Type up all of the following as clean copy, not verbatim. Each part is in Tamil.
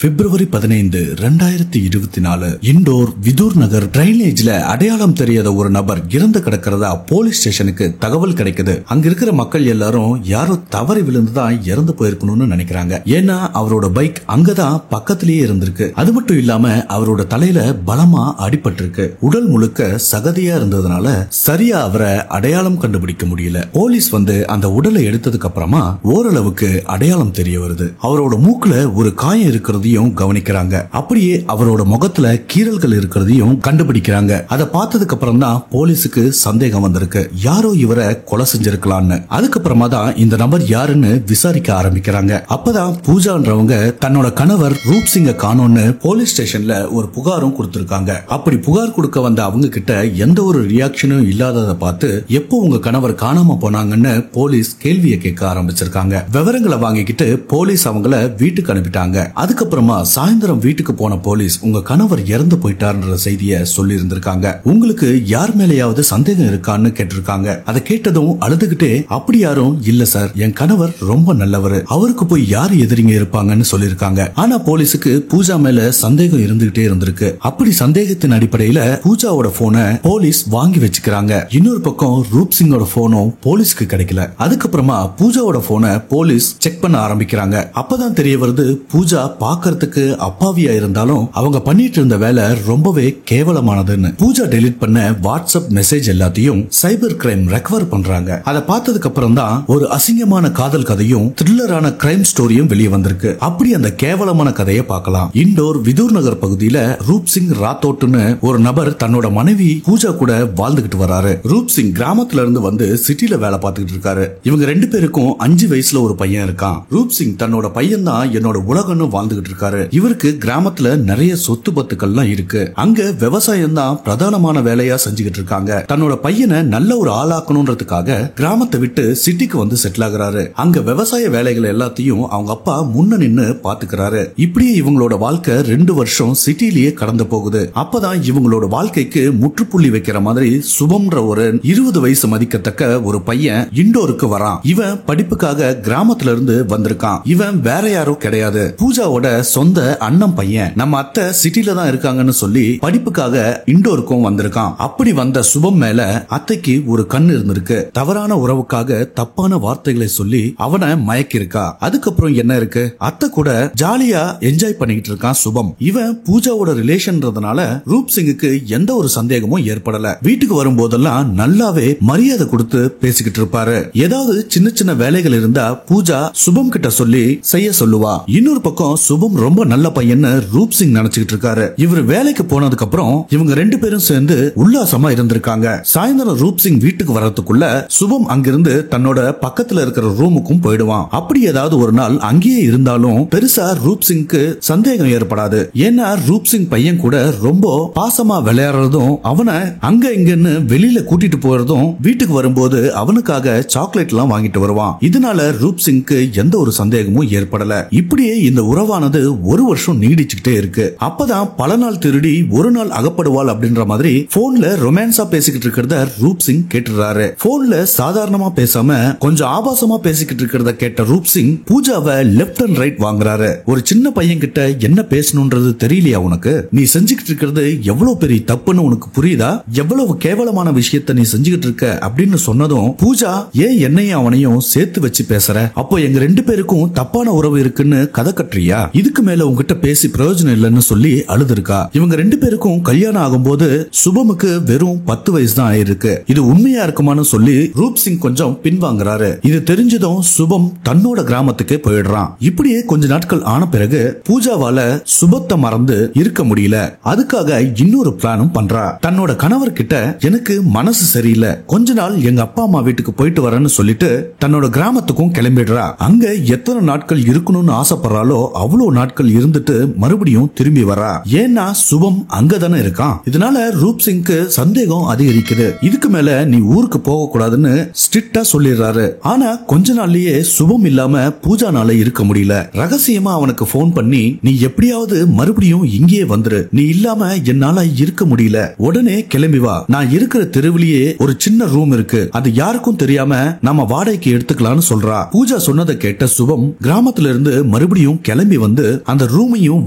பிப்ரவரி 15, 2024 இண்டோர் விதூர் நகர் டிரைனேஜ்ல அடையாளம் தெரியாத ஒரு நபர் இறந்து கிடக்கிறதா போலீஸ் ஸ்டேஷனுக்கு தகவல் கிடைக்குது. அங்க இருக்கிற மக்கள் எல்லாரும் யாரோ தவறி விழுந்துதான் இறந்து போயிருக்கணும்னு நினைக்கிறாங்க. ஏன்னா அவரோட பைக் அங்கதான் பக்கத்திலேயே இருந்திருக்கு. அது மட்டும் இல்லாம அவரோட தலையில பலமா அடிபட்டிருக்கு. உடல் முழுக்க சகதியா இருந்ததுனால சரியா அவரை அடையாளம் கண்டுபிடிக்க முடியல. போலீஸ் அந்த உடலை எடுத்ததுக்கு அப்புறமா ஓரளவுக்கு அடையாளம் தெரிய வருது. அவரோட மூக்குல ஒரு காயம் இருக்கிறது கவனிக்கிறாங்க. அப்படியே அவரோட முகத்துல கீறல்கள் இருக்கிறதையும் கண்டுபிடிக்கிறாங்க. அதை பார்த்ததுக்கு அப்புறம் தான் போலீஸுக்கு சந்தேகம் வந்திருக்கு, யாரோ இவரை கொலை செஞ்சிருக்கலாம்னு. அதுக்கப்புறமா தான் இந்த நபர் யாருன்னு விசாரிக்க ஆரம்பிக்கிறாங்க. அப்பதான் பூஜான்றவங்க தன்னோட கணவர் ரூப் சிங்க காணோம்னு போலீஸ் ஸ்டேஷன்ல ஒரு புகாரும் கொடுத்திருக்காங்க. அப்படி புகார் கொடுக்க வந்த அவங்க கிட்ட எந்த ஒரு ரியாக்ஷனும் இல்லாததை பார்த்து எப்போ உங்க கணவர் காணாம போனாங்கன்னு போலீஸ் கேள்வியை கேட்க ஆரம்பிச்சிருக்காங்க. விவரங்களை வாங்கிக்கிட்டு போலீஸ் அவங்கள வீட்டுக்கு அனுப்பிட்டாங்க. அதுக்கப்புறமா சாயந்தரம் வீட்டுக்கு போன போலீஸ் உங்க கணவர் இறந்து போயிட்டார்ன்ற செய்தியை சொல்லி இருந்திருக்காங்க. உங்களுக்கு யார் மேலேயாவது சந்தேகம் இருக்கான்னு கேட்டிருக்காங்க. அதை கேட்டதும் அழுதுகிட்டே, அப்படி யாரும் இல்ல சார், என் கணவர் ரொம்ப நல்லவர், அவருக்கு போய் யார் எதிரிங்க இருப்பாங்கன்னு சொல்லிருக்காங்க. ஆனா போலீஸுக்கு பூஜா மேல சந்தேகம் இருந்துகிட்டே இருந்திருக்கு. அப்படி சந்தேகத்தின் அடிப்படையில பூஜாவோட போனை போலீஸ் வாங்கி வச்சுக்கிறாங்க. இன்னொரு பக்கம் ரூப் சிங்கோட போனும் போலீஸ்க்கு கிடைக்கல. அதுக்கப்புறமா பூஜாவோட போனை போலீஸ் செக் பண்ண ஆரம்பிக்கிறாங்க. அப்பதான் தெரிய வருது, பூஜா பார்க்கிறதுக்கு அப்பாவியா இருந்தாலும் அவங்க பண்ணிட்டு இருந்த வேலை ரொம்பவே கேவலமானதுன்னு. பூஜா டெலீட் பண்ண வாட்ஸ்அப் மெசேஜ் எல்லாத்தையும் சைபர் கிரைம் ரெக்கவர் பண்றாங்க. அதை பார்த்ததுக்கு அப்புறம் தான் ஒரு அசிங்கமான காதல் கதையும் த்ரில்லரான கிரைம் ஸ்டோரியும் வெளியே வந்திருக்கு. அப்படி அந்த கேவலமான கதையை பார்க்கலாம். இண்டோர் விதூர் நகர் பகுதியில ரூப் சிங் ராத்தோட்னு ஒரு நபர் தன்னோட மனைவி பூஜா கூட வாழ்ந்துகிட்டு வராரு. ரூப் சிங் கிராமத்துல இருந்து சிட்டில வேலை பார்த்துக்கிட்டு இருக்காரு. இவங்க ரெண்டு பேருக்கும் 5 வயசுல ஒரு பையன் இருக்கான். ரூப் சிங் தன்னோட பையன் தான் என்னோட உலகம்னு வாழ்ந்துகிட்டு இருக்காரு. இவருக்கு கிராமத்துல நிறைய சொத்து பத்துக்கள்லாம் இருக்கு. அங்க விவசாயம் தான் பிரதானமான வேலையா செஞ்சுக்கிட்டு இருக்காங்க. தன்னோட பையனை நல்ல ஒரு ஆளாக்கணும்ன்றதுக்காக கிராமத்தை விட்டு சிட்டிக்கு செட்டில் ஆகுறாரு. அங்க விவசாய வேலைகள் எல்லாத்தையும் அவங்க அப்பா முன்ன நின்னு பாத்துக்கிறாரு. இப்படியே இவங்களோட வாழ்க்கை 2 வருஷம் சிட்டிலேயே கடந்து போகுது. அப்பதான் இவங்களோட வாழ்க்கைக்கு முற்றுப்புள்ளி வைக்கிற மாதிரி சுபம்ன்ற ஒரு 20 வயசு மதிக்கத்தக்க ஒரு பையன் இண்டோருக்கு வரான். இவன் படிப்புக்காக கிராமத்துல இருந்து வந்திருக்கான். இவன் வேற யாரும் கிடையாது, பூஜாவோட சொந்த அண்ணன் பையன். நம்ம அத்தை சிட்டில தான் இருக்காங்கன்னு சொல்லி படிப்புக்காக இண்டோருக்கும் வந்திருக்கான். அப்படி வந்த சுபம் மேல அத்தைக்கு ஒரு கண் இருந்திருக்கு. தவறான உறவுக்காக தப்பான வார்த்தைகளை சொல்லி அவனை மயக்கி இருக்கா. அதுக்கப்புறம் என்ன இருக்கு, அத்தை கூட ஜாலியா என்ஜாய் பண்ணிட்டு இருக்கான் சுபம். இவன் பூஜாவோட ரிலேஷன்றதுனால ரூப் சிங்குக்கு எந்த ஒரு சந்தேகமும் ஏற்படல. வீட்டுக்கு வரும்போதெல்லாம் நல்லாவே மரியாதை கொடுத்து பேசிக்கிட்டு இருப்பாரு. ஏதாவது சின்ன சின்ன வேலைகள் இருந்தா பூஜா சுபம் கிட்ட சொல்லி செய்ய சொல்லுவா. இன்னொரு பக்கம் சுபம் ரொம்ப நல்ல பையன்னு ரூப் சிங் நினைச்சுக்கிட்டு இருக்காரு. இவர் வேலைக்கு போனதுக்கு அப்புறம் இவங்க 2 பேரும் சேர்ந்து உல்லாசமா இருந்திருக்காங்க. சாயந்தரம் ரூப் சிங் வீட்டுக்கு வரதுக்குள்ள சுபம் அங்கிருந்து தன்னோட பக்கத்துல இருக்கிற ரூமுக்கும் போயிடுவான். அப்படி ஏதாவது ஒரு நாள் அங்கேயே இருந்தாலும் பெருசா ரூப் சிங்க்கு சந்தேகம் ஏற்படாது. ஏன்னா ரூப் சிங் பையன் கூட ரொம்ப பாசமா விளையாடுறதும் அவனை அங்க இங்கன்னு வெளியில கூட்டிட்டு போறதும் வீட்டுக்கு வரும்போது அவனுக்காக சாக்லேட் எல்லாம் வாங்கிட்டு வருவான். இதனால ரூப் சிங்க்கு எந்த ஒரு சந்தேகமும் ஏற்படல. இப்படியே இந்த உறவானது 1 வருஷம் நீடிச்சுக்கிட்டே இருக்கு. அப்பதான் பல நாள் திருடி ஒரு நாள் அகப்படுவாள் அப்படின்ற மாதிரி போன்ல ரொமான்ஸா பேசிக்கிட்டு இருக்கிறத ரூப் சிங் கேட்டுறாரு. போன்ல சாதாரணமா பேசாம கொஞ்சம் ஆபாசமா பேசிக்கிட்டு இருக்கிறத கேட்ட ரூப் சிங் பூஜாவை லெப்ட் அண்ட் ரைட் வாங்குறாரு. ஒரு சின்ன பையன் கிட்ட என்ன பேசணும்ன்றது தெரியலையா உனக்கு? நீ செஞ்சுக்கிட்டு இருக்கிறது எவ்வளவு பெரிய தப்புன்னு உனக்கு புரியுதா? எவ்வளவு கேவலமான விஷயத்த நீ செஞ்சுக்கிட்டு இருக்க அப்படின்னு சொன்னதும் பூஜா, ஏன் என்னையும் அவனையும் சேர்த்து வச்சு பேசுற? அப்போ எங்க 2 பேருக்கும் தப்பான உறவு இருக்குன்னு கதை கட்டுறியா? இதுக்கு மேல உங்ககிட்ட பேசி பிரயோஜனம் இல்லைன்னு சொல்லி அழுதுருக்கா. இவங்க 2 பேருக்கும் கல்யாணம் ஆகும்போது சுபமுக்கு வெறும் 10 வயசு தான் ஆயிருக்கு. இது உண்மையா இருக்குமான்னு சொல்லி ரூப் சிங் கொஞ்சம் பின்வாங்குறாரு. இது தெரிஞ்சதும் சுபம் தன்னோட கிராமத்துக்கு போயிடுறான். இப்படியே கொஞ்ச நாட்கள் ஆன பிறகு பூஜாவால சுபத்தை மறந்து இருக்க முடியல. அதுக்காக இன்னொரு பிளானும் பண்றா. தன்னோட கணவர் கிட்ட எனக்கு மனசு சரியில்லை, கொஞ்ச நாள் எங்க அப்பா அம்மா வீட்டுக்கு போயிட்டு வரேன்னு சொல்லிட்டு தன்னோட கிராமத்துக்கும் கிளம்பிடுறா. அங்க எத்தனை நாட்கள் இருக்கணும்னு ஆசைப்படுறாலோ அவ்வளவு நாட்கள் இருந்துட்டு மறுபடியும் திரும்பி வரா. ஏன்னா சுபம் அங்கதானே இருக்கான். இதனால ரூப் சிங்க்கு சந்தேகம் அதிகரிக்குது. இதுக்கு மேல நீ ஊருக்கு போக கூடாதுன்னு ஸ்ட்ரிக்ட்டா சொல்லிடுறாரு. ஆனா கொஞ்ச நாள்லயே சுபம் இல்லாம பூஜானால இருக்க முடியல. ரகசியமா அவனுக்கு போன் பண்ணி, நீ எப்படியாவது மறுபடியும் இங்கேயே வந்துரு, நீ இல்லாம என்னால இருக்க முடியல, உடனே கிளம்பி வா, நான் இருக்கிற தெருவிலேயே ஒரு சின்ன ரூம் இருக்கு, அது யாருக்கும் தெரியாம நாம வாடகைக்கு எடுத்துக்கலாம்னு சொல்றா. பூஜா சொன்னதை கேட்ட சுபம் கிராமத்துல இருந்து மறுபடியும் கிளம்பி வந்து அந்த ரூமையும்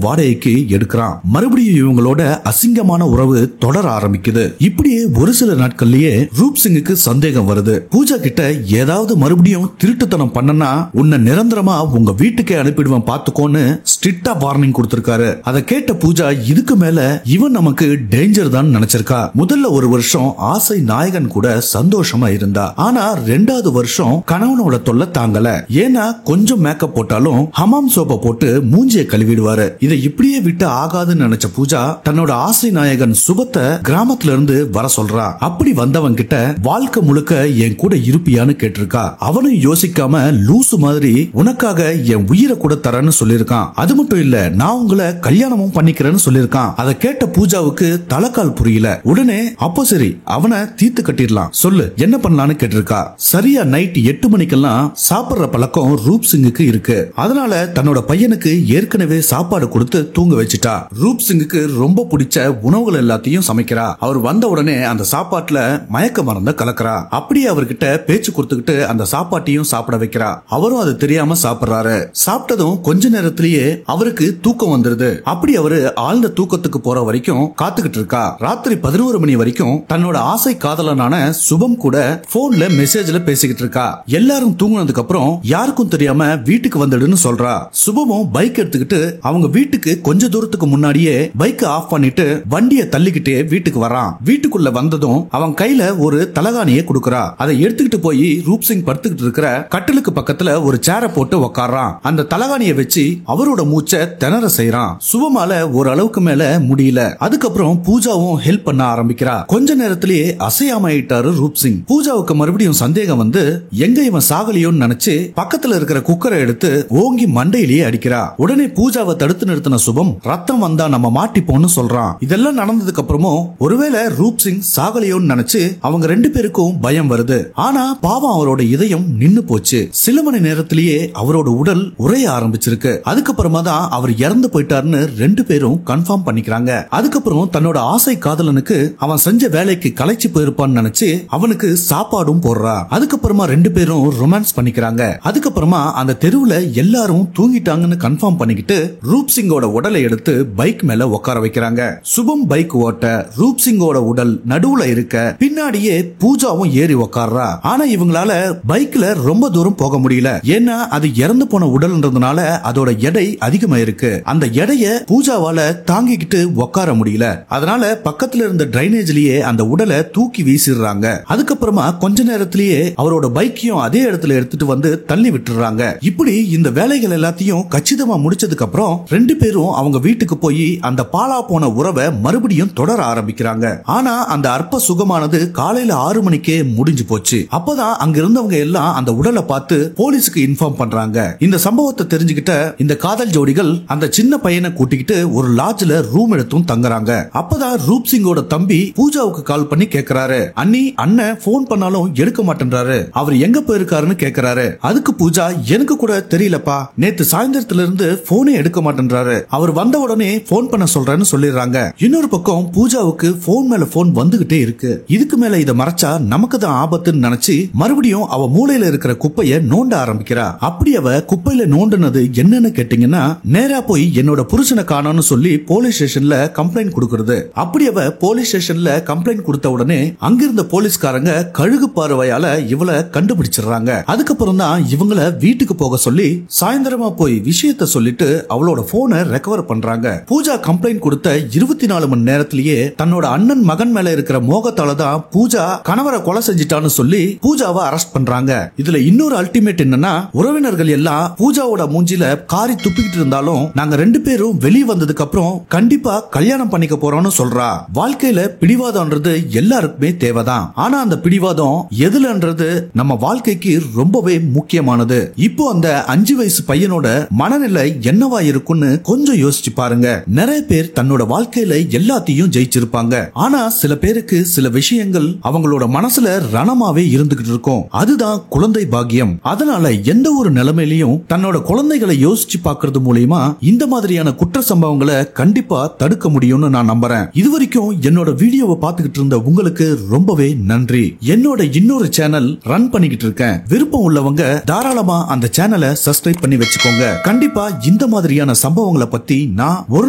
வாடகைக்கு எடுக்கிறான். மறுபடியும் இவங்களோட அசிங்கமான உறவு தொடர ஆரம்பிக்குது. இப்படியே ஒரு சில நாட்கள்லயே ரூப் சிங்குக்கு சந்தேகம் வருது. பூஜா கிட்ட ஏதாவது மறுபடியும் திருட்டுத்தனம் பண்ணனா உன்னை நிரந்தரமா உங்க வீட்டுக்கே அனுப்பிடுவேன் பாத்துக்கோன்னு ஸ்ட்ரிக்டா வார்னிங் கொடுத்திருக்காரு. அதை கேட்ட பூஜா இதுக்கு மேல இவன் நமக்கு டேஞ்சர் தான் நினைச்சிருக்கா. முதல்ல ஒரு வருஷம் ஆசை நாயகன் கூட சந்தோஷமா இருந்தா. ஆனா 2வது வருஷம் கணவனோட தொல்லை தாங்கல. ஏன்னா கொஞ்சம் மேக்கப் போட்டாலும் ஹமாம் சோப்பை போட்டு மூஞ்சிய கழுவிடுவாரு. இதை இப்படியே விட்டு ஆகாதுன்னு நினைச்ச பூஜா தன்னோட ஆசை நாயகன் சுபத்தை கிராமத்துல இருந்து வர சொல்றா. அப்படி வந்தவன் கிட்ட வாழ்க்கை முழுக்க என் கூட இருப்பியான்னு கேட்டிருக்கா. அவனும் யோசிக்காம லூசு மாதிரி உனக்காக என் உயிரை கூட தரேன்னு சொல்லிருக்கான். அது மட்டும் இல்ல நான் உங்களை கல்யாணமும் பண்ணிக்கிறேன்னு சொல்லிருக்கான். அதை கேட்ட பூஜாவுக்கு தலைக்கால் புரியல. உடனே அப்போ சரி அவனை தீர்த்து கட்டிடலாம், சொல்லு என்ன பண்ணலான்னு கேட்டிருக்கா. சரியா நைட் 8 மணிக்கெல்லாம் சாப்பிடுற பழக்கம் ரூப் சிங்குக்கு இருக்கு. அதனால தன்னோட பையனுக்கு ஏற்கனவே சாப்பாடு கொடுத்து தூங்க வச்சுட்டா. ரூப் சிங்குக்கு ரொம்ப பிடிச்ச உணவுகள் எல்லாத்தையும் சமைக்கிறா. அவர் வந்த உடனே அந்த சாப்பாட்டுல மயக்க மருந்த கலக்கிறா. அப்படியே அவர்கிட்ட பேச்சு கொடுத்துக்கிட்டு அந்த சாப்பாட்டையும் சாப்பிட வைக்கிறா. அவரும் அது தெரியாம சாப்பிடுறாரு. சாப்பிட்டதும் கொஞ்ச நேரத்திலேயே அவருக்கு தூக்கம் வந்துருது. அப்படி அவரு ஆழ்ந்த தூக்கத்துக்கு போற வரைக்கும் காத்துக்கிட்டு இருக்கா. ராத்திரி 11 மணி வரைக்கும் தன்னோட ஆசை காதலனான சுபம் கூட போன்ல மெசேஜ்ல பேசிக்கிட்டு இருக்கா. எல்லாரும் தூங்குனதுக்கு அப்புறம் யாருக்கும் தெரியாம வீட்டுக்கு வந்துடுன்னு சொல்றா. சுபமும் பைக் எடுத்துக்கிட்டு அவங்க வீட்டுக்கு கொஞ்ச தூரத்துக்கு முன்னாடியே பைக் ஆஃப் பண்ணிட்டு வண்டியை தள்ளிக்கிட்டே வீட்டுக்கு வரான். வீட்டுக்குள்ள வந்ததும் அவன் கையில ஒரு தலகாணியை கொடுக்கறா. அதை எடுத்துக்கிட்டு போய் ரூப் சிங் படுத்துக்கிட்டு இருக்கிற கட்டிலுக்கு பக்கத்துல ஒரு சேரை போட்டு உட்கார்றான். அந்த தலகாணியை வச்சு அவரோட மூச்சை திணற செய்யறான். சுபமால ஒரு அளவுக்கு மேல முடியல. அதுக்கப்புறம் பூஜாவும் ஹெல்ப் பண்ண ஆரம்பிக்கிறா. கொஞ்ச நேரத்திலேயே அசையாம ஆயிட்டாரு ரூப் சிங். பூஜாவுக்கு மறுபடியும் சந்தேகம் வந்து எங்க இவன் சாகலியோன்னு நினைச்சு பக்கத்துல இருக்கிற குக்கரை எடுத்து ஓங்கி மண்டையிலேயே அடிக்கிறா. உடனே பூஜாவை தடுத்து நிறுத்தின சுபம் ரத்தம் வந்தா நம்ம மாட்டிப்போன்னு சொல்றான். இதெல்லாம் நடந்ததுக்கு அப்புறமும் ஒருவேளை ரூப் சிங் சாகலியோன்னு நினைச்சு அவங்க 2 பேருக்கும் பயம் வருது. ஆனா பாவம் அவரோட இதயம் நின்னு போச்சு. சில மணி நேரத்திலேயே அவரோட உடல் உறைய ஆரம்பிச்சிருக்கு. அதுக்கப்புறமா தான் அவர் இறந்து போயிட்டாருன்னு 2 பேரும் கன்ஃபார்ம் பண்ணிக்கிறாங்க. அதுக்கப்புறம் தன்னோட ஆசை காதலனுக்கு அவன் செஞ்ச வேலைக்கு களைச்சு போயிருப்பான்னு நினைச்சு அவனுக்கு சாப்பாடும் போடுறா. அதுக்கப்புறமா 2 பேரும் ரொமான்ஸ் பண்ணிக்கிறாங்க. அதுக்கப்புறமா அந்த தெருவுல எல்லாரும் தூங்கிட்டாங்கன்னு கன்ஃபார்ம் பண்ணிக்கிட்டு ரூப் சிங்கோட உடலை எடுத்து பைக் மேல உட்கார வைக்கிறாங்க. சுபம் பைக் ஓட்ட ரூப் சிங்கோட உடல் நடுவுல இருக்க பின்னாடியே பூஜாவும் ஏறி உட்கார்றா. ஆனா இவங்களால பைக்ல ரொம்ப தூரம் போக முடியல. ஏன்னா அது இறந்து போன உடல்ன்றதுனால அதோட எடை அதிகமா இருக்கு. அந்த எடைய பூஜாவால தாங்கிக்கிட்டு உட்கார முடியல. அதனால பக்கத்துல இருந்த டிரைனேஜ்லயே அந்த உடலை தூக்கி வீசிடுறாங்க. அதுக்கப்புறமா கொஞ்ச நேரத்திலேயே அவரோட பைக்கையும் அதே இடத்துல எடுத்துட்டு வந்து தள்ளி விட்டுறாங்க. இப்படி இந்த வேலைகள் எல்லாத்தையும் கச்சிதமா முடிச்சதுக்கு அப்புறம் 2 பேரும் அவங்க வீட்டுக்கு போய் அந்த பாலா போன உறவை மறுபடியும் தொடர ஆரம்பிக்கிறாங்க. ஆனா அந்த அற்ப சுகமானது காலையில 6 மணிக்கே முடிஞ்சு போச்சு. அப்பதான் அங்க இருந்தவங்க எல்லாம் அந்த உடலை பார்த்து போலீஸுக்கு இன்ஃபார்ம் பண்றாங்க. இந்த சம்பவத்தை தெரிஞ்சுக்கிட்ட இந்த காதல் ஜோடிகள் அந்த சின்ன பையனை கூட்டிக்கிட்டு ஒரு லாட்ஜ்ல ரூம் எடுத்தும் தங்குறாங்க. அப்பதான் ரூப் சிங்கோட தம்பி பூஜாவுக்கு கால் பண்ணி கேக்குறாரு. அண்ணி அண்ணன் போன் பண்ணாலும் எடுக்க மாட்டேன்றாரு, அவர் எங்க போயிருக்காருன்னு கேக்குறாரு. அதுக்கு பூஜா எனக்கு கூட தெரியலப்பா, நேத்து சாயந்தரத்துல இருந்து போனே எடுக்க மாட்டேன்றாரு, அவர் வந்த உடனே போன் பண்ண சொல்றேன்னு சொல்லிடுறாங்க. இன்னொரு பக்கம் பூஜாவுக்கு போன் மேல போன் வந்துகிட்டே இருக்கு. இதுக்கு மேல இத மறைச்சா நமக்கு தான் ஆபத்துன்னு நினைச்சு மறுபடியும் அவ மூளையில இருக்கிற குப்பைய நோண்ட ஆரம்பிக்கிறா. அப்படி அவ குப்பையில நோண்டினது என்னன்னு கேட்டீங்கன்னா நேரா போய் என்னோட புருஷனை காணோம்னு சொல்லி போலீஸ் ஸ்டேஷன்ல கம்ப்ளைண்ட் கொடுக்கறது. அப்படி அவ போலீஸ் ஸ்டேஷன்ல கம்ப்ளைண்ட் கொடுத்த உடனே அங்கிருந்த போலீஸ்காரங்க கழுகு பார்வையால இவளை கண்டுபிடிச்சிடுறாங்க. அதுக்கப்புறம் தான் இவங்கள வீட்டுக்கு போக சொல்லி சாயந்தரமா போய் விஷயத்த சொல்லிட்டு அவளோட போனை ரெக்கவர் பண்றாங்க. பூஜா கம்ப்ளைண்ட் கொடுத்த 24 மணி நேரத்திலேயே தன்னோட அண்ணன் மகன் மேல இருக்கிற மோகத்தால தான் பூஜா கணவரை கொலை செஞ்சிட்டான்னு சொல்லி பூஜாவை அரெஸ்ட் பண்றாங்க. இதுல இன்னொரு அல்டிமேட் என்னன்னா உறவினர்கள் எல்லாம் பூஜாவோட மூஞ்சில காரி துப்பிக்கிட்டு இருந்தாலும் நாங்க 2 பேரும் வெளியே வந்ததுக்கு அப்புறம் கண்டிப்பா கல்யாணம் பண்ணிக்க போறோம்னு சொல்றா. வாழ்க்கையில பிடிவாதம்ன்றது எல்லாருக்குமே தேவைதான். ஆனா அந்த பிடிவாதம் எதுலன்றது நம்ம வாழ்க்கைக்கு ரொம்பவே முக்கியமானது. இப்போ அந்த 5 வயசு பையனோட மனநிலை என்னவா இருக்கும்னு கொஞ்சம் யோசிச்சு பாருங்க. நிறைய பேர் தன்னோட வாழ்க்கையில எல்லாத்தையும் ஜெயிச்சிருப்பாங்க. ஆனா சில பேருக்கு சில விஷயங்கள் அவங்களோட மனசுல ரணமாவே இருந்துகிட்டு இருக்கும். அதுதான் குழந்தை பாக்கியம். அதனால எந்த ஒரு நிலைமையிலையும் தன்னோட குழந்தைகளை யோசிச்சு பார்க்கறது மூலமா இந்த மாதிரியான குற்ற சம்பவங்களை கண்டிப்பா தடுக்க முடியும்னு நான் நம்புறேன். இதுவரைக்கும் என்னோட வீடியோவை பார்த்துக்கிட்டு இருந்த உங்களுக்கு ரொம்பவே நன்றி. என்னோட இன்னொரு சேனல் ரன் பண்ணிக்கிட்டு இருக்கேன். விருப்பம் உள்ளவங்க தாராளமா அந்த சேனலை சப்ஸ்கிரைப் பண்ணி வச்சுக்கோங்க. கண்டிப்பா இந்த மாதிரியான சம்பவங்களை பத்தி நான் ஒரு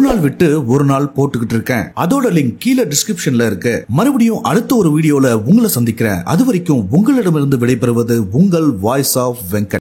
நாள் விட்டு ஒரு நாள் போட்டுக்கிட்டு இருக்கேன். அதோட லிங்க் கீழே டிஸ்கிரிப்ஷன்ல இருக்கு. மறுபடியும் அடுத்த ஒரு வீடியோல உங்களை சந்திக்கிறேன். அது வரைக்கும் உங்களிடமிருந்து விடைபெறுவது உங்கள் வாய்ஸ் ஆஃப் வெங்கட்.